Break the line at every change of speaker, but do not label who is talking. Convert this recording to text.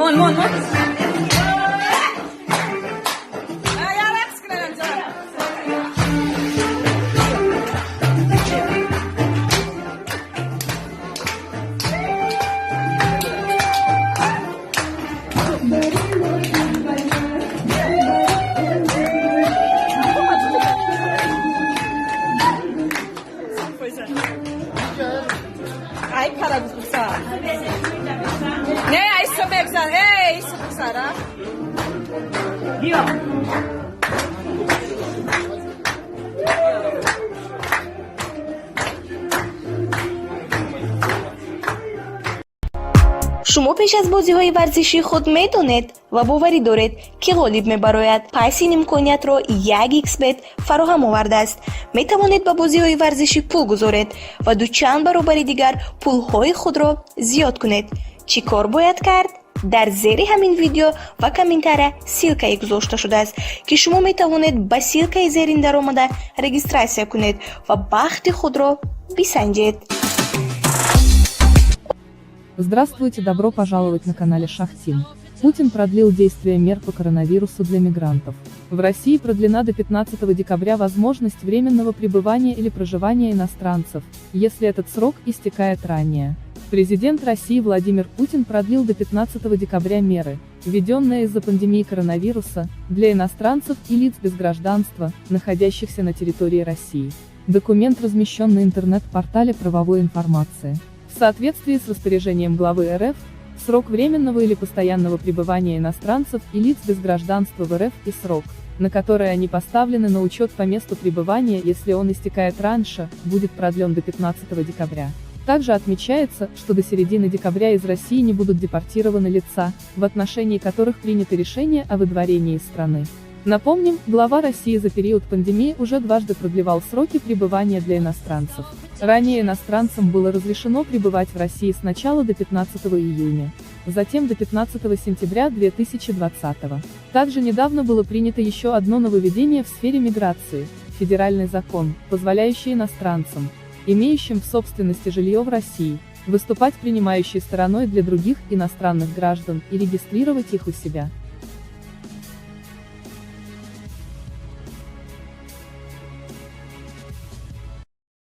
Mon. Ay, karagutsa. Ne, ay sobeksan. Hey, Sara. Dio.
шумо пеш аз бозиҳои варзишӣ худ медонед ва боварӣ доред ки ғолиб мебарояд. пайси ин имкониятро 1xbet фароҳам овардааст. метавонед ба бозиҳои варзишӣ пул гузоред ва дучанд баробари дигар пулҳои худро зиёд кунед. чӣ кор бояд кард? дар зери ҳамин видео ва комментария силкае гузошта шудааст ки шумо метавонед ба силкаи зерин даромада регистратсия кунед ва бахти худро бисанҷед.
Здравствуйте, добро пожаловать на канале Шахтин. Путин продлил действие мер по коронавирусу для мигрантов. В России продлена до 15 декабря возможность временного пребывания или проживания иностранцев, если этот срок истекает ранее. Президент России Владимир Путин продлил до 15 декабря меры, введенные из-за пандемии коронавируса, для иностранцев и лиц без гражданства, находящихся на территории России. Документ размещен на интернет-портале правовой информации. В соответствии с распоряжением главы РФ, срок временного или постоянного пребывания иностранцев и лиц без гражданства в РФ и срок, на который они поставлены на учет по месту пребывания, если он истекает раньше, будет продлен до 15 декабря. Также отмечается, что до середины декабря из России не будут депортированы лица, в отношении которых принято решение о выдворении из страны. Напомним, глава России за период пандемии уже дважды продлевал сроки пребывания для иностранцев. Ранее иностранцам было разрешено пребывать в России сначала до 15 июня, затем до 15 сентября 2020. Также недавно было принято еще одно нововведение в сфере миграции – федеральный закон, позволяющий иностранцам, имеющим в собственности жилье в России, выступать принимающей стороной для других иностранных граждан и регистрировать их у себя.